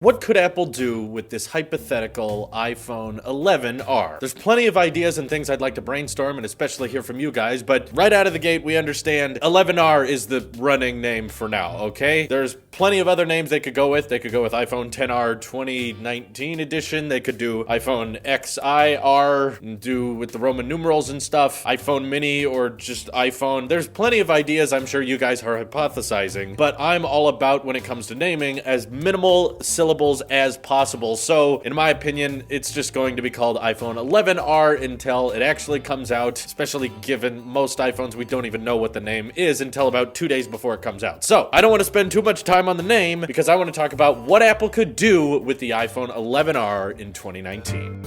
What could Apple do with this hypothetical iPhone 11R? There's plenty of ideas and things I'd like to brainstorm and especially hear from you guys, but right out of the gate, we understand 11R is the running name for now, okay? There's plenty of other names they could go with. They could go with iPhone 10R 2019 edition. They could do iPhone XIR and do with the Roman numerals and stuff, iPhone mini or just iPhone. There's plenty of ideas I'm sure you guys are hypothesizing, but I'm all about when it comes to naming as minimal syllables as possible. So in my opinion, it's just going to be called iPhone 11R until it actually comes out, especially given most iPhones, we don't even know what the name is until about 2 days before it comes out. So I don't want to spend too much time on the name because I want to talk about what Apple could do with the iPhone 11R in 2019.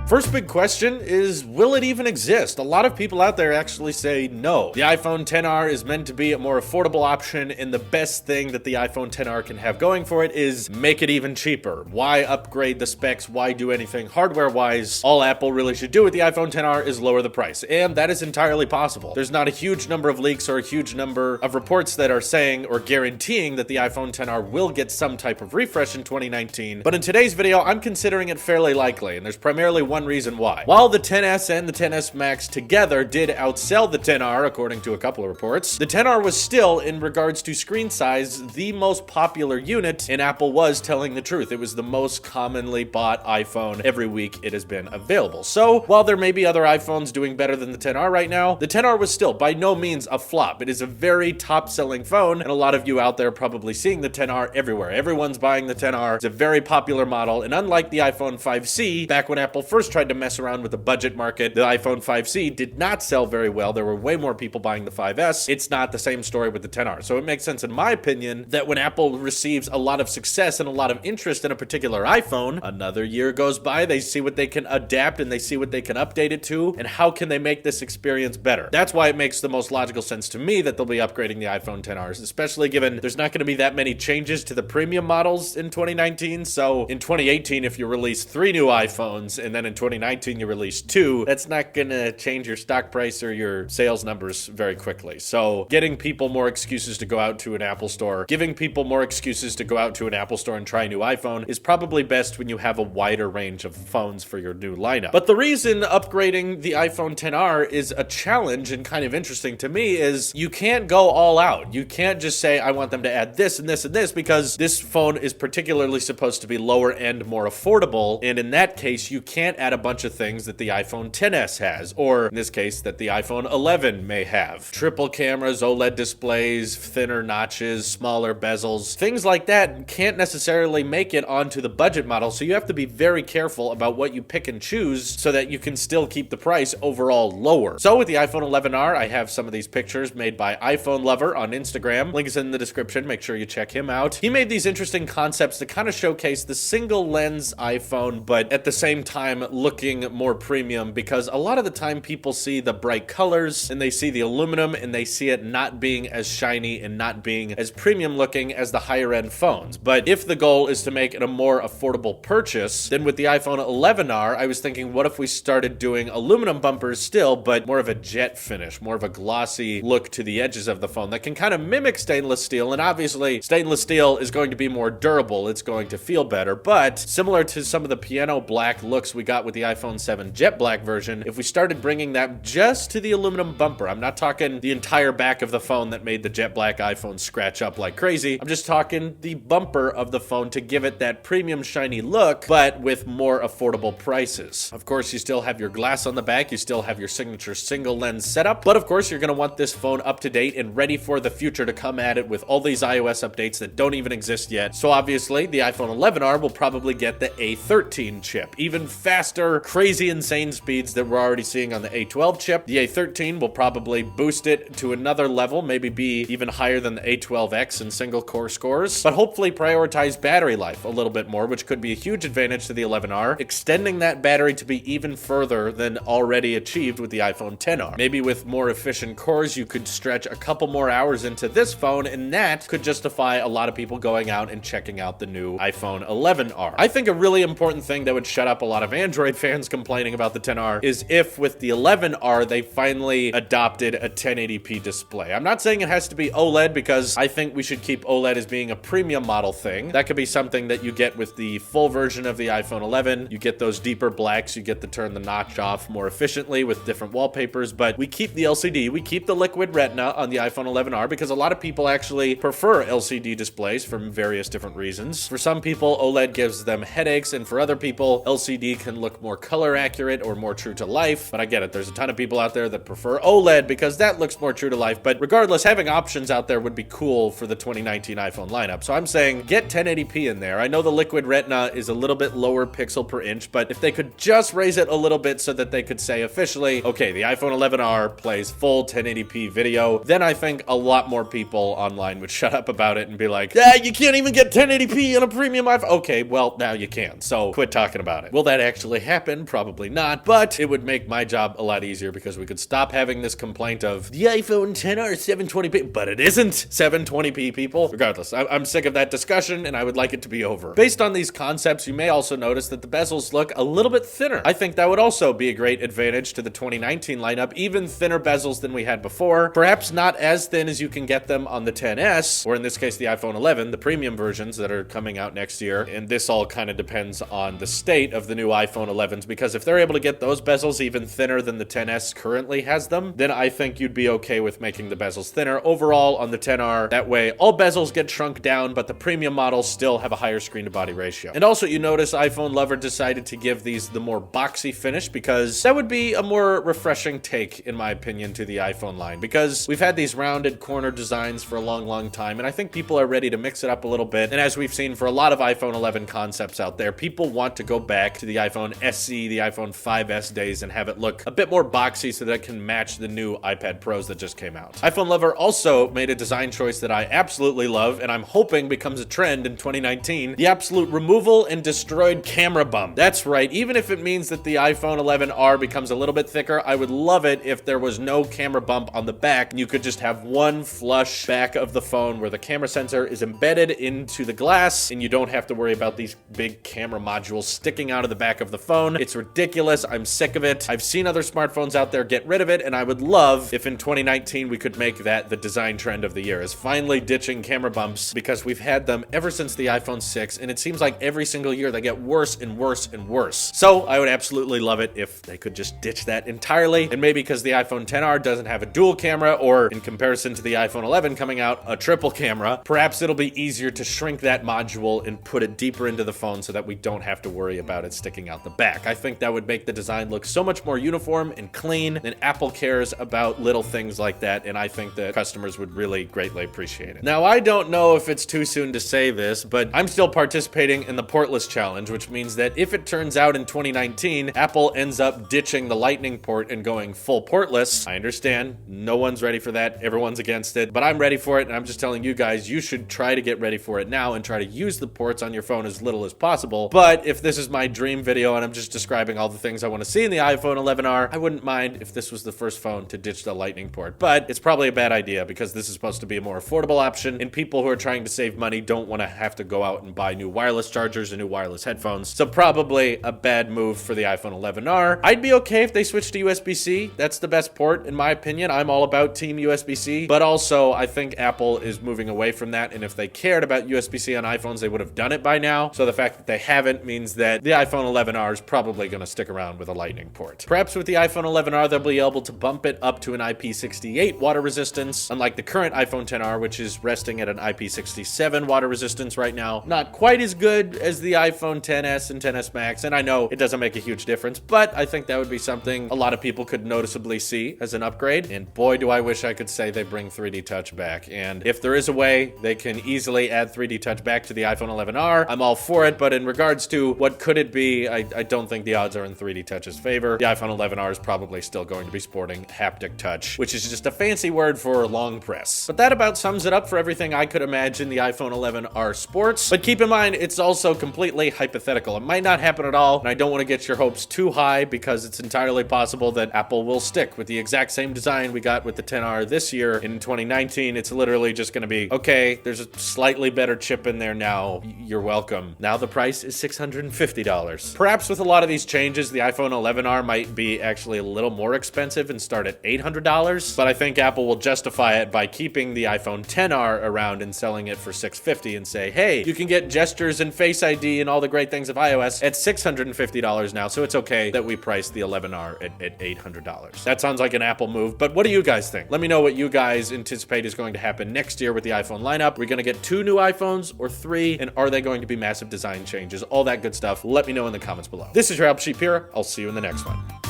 First big question is, will it even exist? A lot of people out there actually say no. The iPhone 10R is meant to be a more affordable option, and the best thing that the iPhone 10R can have going for it is make it even cheaper. Why upgrade the specs? Why do anything hardware-wise? All Apple really should do with the iPhone 10R is lower the price, and that is entirely possible. There's not a huge number of leaks or a huge number of reports that are saying or guaranteeing that the iPhone 10R will get some type of refresh in 2019, but in today's video, I'm considering it fairly likely, and there's primarily one reason why. While the XS and the XS Max together did outsell the 10R, according to a couple of reports, the 10R was still, in regards to screen size, the most popular unit, and Apple was telling the truth. It was the most commonly bought iPhone every week it has been available. So, while there may be other iPhones doing better than the 10R right now, the 10R was still by no means a flop. It is a very top-selling phone, and a lot of you out there probably seeing the 10R everywhere. Everyone's buying the 10R. It's a very popular model, and unlike the iPhone 5C, back when Apple first tried to mess around with the budget market, the iPhone 5C did not sell very well. There were way more people buying the 5S. It's not the same story with the 10R. So it makes sense, in my opinion, that when Apple receives a lot of success and a lot of interest in a particular iPhone, another year goes by, they see what they can adapt and they see what they can update it to, and how can they make this experience better. That's why it makes the most logical sense to me that they'll be upgrading the iPhone 10Rs, especially given there's not going to be that many changes to the premium models in 2019. So in 2018, if you release 3 new iPhones, and then in 2019 you release 2, that's not gonna change your stock price or your sales numbers very quickly. So getting people more excuses to go out to an Apple store, giving people more excuses to go out to an Apple store and try a new iPhone is probably best when you have a wider range of phones for your new lineup. But the reason upgrading the iPhone 10R is a challenge and kind of interesting to me is you can't go all out. You can't just say, I want them to add this and this and this, because this phone is particularly supposed to be lower end, more affordable, and in that case, you can't add a bunch of things that the iPhone XS has, or in this case, that the iPhone 11 may have. Triple cameras, OLED displays, thinner notches, smaller bezels, things like that can't necessarily make it onto the budget model, so you have to be very careful about what you pick and choose so that you can still keep the price overall lower. So with the iPhone 11R, I have some of these pictures made by iPhone Lover on Instagram. Link is in the description, make sure you check him out. He made these interesting concepts to kind of showcase the single lens iPhone, but at the same time looking more premium, because a lot of the time people see the bright colors and they see the aluminum and they see it not being as shiny and not being as premium looking as the higher end phones. But if the goal is to make it a more affordable purchase, then with the iPhone 11R, I was thinking, what if we started doing aluminum bumpers still, but more of a jet finish, more of a glossy look to the edges of the phone that can kind of mimic stainless steel. And obviously stainless steel is going to be more durable. It's going to feel better, but similar to some of the piano black looks we got with the iPhone 7 jet black version, if we started bringing that just to the aluminum bumper, I'm not talking the entire back of the phone that made the jet black iPhone scratch up like crazy, I'm just talking the bumper of the phone to give it that premium shiny look, but with more affordable prices. Of course, you still have your glass on the back, you still have your signature single lens setup, but of course you're going to want this phone up to date and ready for the future to come at it with all these iOS updates that don't even exist yet. So obviously the iPhone 11R will probably get the A13 chip, even faster, crazy insane speeds that we're already seeing on the A12 chip. The A13 will probably boost it to another level, maybe be even higher than the A12X in single core scores, but hopefully prioritize battery life a little bit more, which could be a huge advantage to the 11R, extending that battery to be even further than already achieved with the iPhone 10R. Maybe with more efficient cores, you could stretch a couple more hours into this phone, and that could justify a lot of people going out and checking out the new iPhone 11R. I think a really important thing that would shut up a lot of Android Android fans complaining about the 10R is if with the 11R they finally adopted a 1080p display. I'm not saying it has to be OLED because I think we should keep OLED as being a premium model thing. That could be something that you get with the full version of the iPhone 11. You get those deeper blacks, you get to turn the notch off more efficiently with different wallpapers, but we keep the LCD, we keep the liquid retina on the iPhone 11R because a lot of people actually prefer LCD displays for various different reasons. For some people, OLED gives them headaches, and for other people, LCD can look more color accurate or more true to life. But I get it, there's a ton of people out there that prefer OLED because that looks more true to life. But regardless, having options out there would be cool for the 2019 iPhone lineup. So I'm saying get 1080p in there. I know the liquid retina is a little bit lower pixel per inch, but if they could just raise it a little bit so that they could say officially, okay, the iPhone 11R plays full 1080p video, then I think a lot more people online would shut up about it and be like, yeah, you can't even get 1080p on a premium iPhone. Okay, well, now you can. So quit talking about it. Will that actually happen? Probably not, but it would make my job a lot easier because we could stop having this complaint of the iPhone 10R 720p, but it isn't 720p, people. Regardless, I'm sick of that discussion and I would like it to be over. Based on these concepts, you may also notice that the bezels look a little bit thinner. I think that would also be a great advantage to the 2019 lineup, even thinner bezels than we had before. Perhaps not as thin as you can get them on the 10s, or in this case, the iPhone 11, the premium versions that are coming out next year. And this all kind of depends on the state of the new iPhone 11s, because if they're able to get those bezels even thinner than the 10s currently has them, then I think you'd be okay with making the bezels thinner overall on the 10R. That way, all bezels get shrunk down, but the premium models still have a higher screen to body ratio. And also, you notice iPhone Lover decided to give these the more boxy finish because that would be a more refreshing take, in my opinion, to the iPhone line, because we've had these rounded corner designs for a long time, and I think people are ready to mix it up a little bit. And as we've seen for a lot of iPhone 11 concepts out there, people want to go back to the iPhone SE, the iPhone 5S days, and have it look a bit more boxy so that it can match the new iPad Pros that just came out. iPhone Lover also made a design choice that I absolutely love, and I'm hoping becomes a trend in 2019, the absolute removal and destroyed camera bump. That's right, even if it means that the iPhone 11R becomes a little bit thicker, I would love it if there was no camera bump on the back and you could just have one flush back of the phone where the camera sensor is embedded into the glass and you don't have to worry about these big camera modules sticking out of the back of the phone. It's ridiculous. I'm sick of it. I've seen other smartphones out there get rid of it, and I would love if in 2019 we could make that the design trend of the year, is finally ditching camera bumps, because we've had them ever since the iPhone 6 and it seems like every single year they get worse and worse and worse. So I would absolutely love it if they could just ditch that entirely, and maybe because the iPhone 10R doesn't have a dual camera, or in comparison to the iPhone 11 coming out, a triple camera, perhaps it'll be easier to shrink that module and put it deeper into the phone so that we don't have to worry about it sticking out the back. I think that would make the design look so much more uniform and clean, and Apple cares about little things like that, and I think that customers would really greatly appreciate it. Now, I don't know if it's too soon to say this, but I'm still participating in the portless challenge, which means that if it turns out in 2019, Apple ends up ditching the Lightning port and going full portless, I understand, no one's ready for that, everyone's against it, but I'm ready for it, and I'm just telling you guys, you should try to get ready for it now and try to use the ports on your phone as little as possible. But if this is my dream video and I'm just describing all the things I want to see in the iPhone 11R, I wouldn't mind if this was the first phone to ditch the Lightning port. But it's probably a bad idea because this is supposed to be a more affordable option, and people who are trying to save money don't want to have to go out and buy new wireless chargers and new wireless headphones. So probably a bad move for the iPhone 11R. I'd be okay if they switched to USB-C. That's the best port in my opinion. I'm all about Team USB-C, but also I think Apple is moving away from that, and if they cared about USB-C on iPhones, they would have done it by now. So the fact that they haven't means that the iPhone 11R is probably going to stick around with a Lightning port. Perhaps with the iPhone 11R, they'll be able to bump it up to an IP68 water resistance, unlike the current iPhone 10R, which is resting at an IP67 water resistance right now. Not quite as good as the iPhone 10s and 10s Max, and I know it doesn't make a huge difference, but I think that would be something a lot of people could noticeably see as an upgrade, and boy, do I wish I could say they bring 3D Touch back. And if there is a way they can easily add 3D Touch back to the iPhone 11R, I'm all for it, but in regards to what could it be, I don't think the odds are in 3D Touch's favor. The iPhone 11R is probably still going to be sporting haptic touch, which is just a fancy word for long press. But that about sums it up for everything I could imagine the iPhone 11R sports. But keep in mind, it's also completely hypothetical. It might not happen at all, and I don't want to get your hopes too high because it's entirely possible that Apple will stick with the exact same design we got with the 10R this year. In 2019, it's literally just going to be, okay, there's a slightly better chip in there now. You're welcome. Now the price is $650. Perhaps perhaps with a lot of these changes, the iPhone 11R might be actually a little more expensive and start at $800, but I think Apple will justify it by keeping the iPhone 10R around and selling it for $650 and say, hey, you can get gestures and Face ID and all the great things of iOS at $650 now, so it's okay that we price the 11R at $800. That sounds like an Apple move, but what do you guys think? Let me know what you guys anticipate is going to happen next year with the iPhone lineup. We're going to get 2 new iPhones or 3, and are they going to be massive design changes? All that good stuff. Let me know in the comments below. This is your Apple Sheep here. I'll see you in the next one.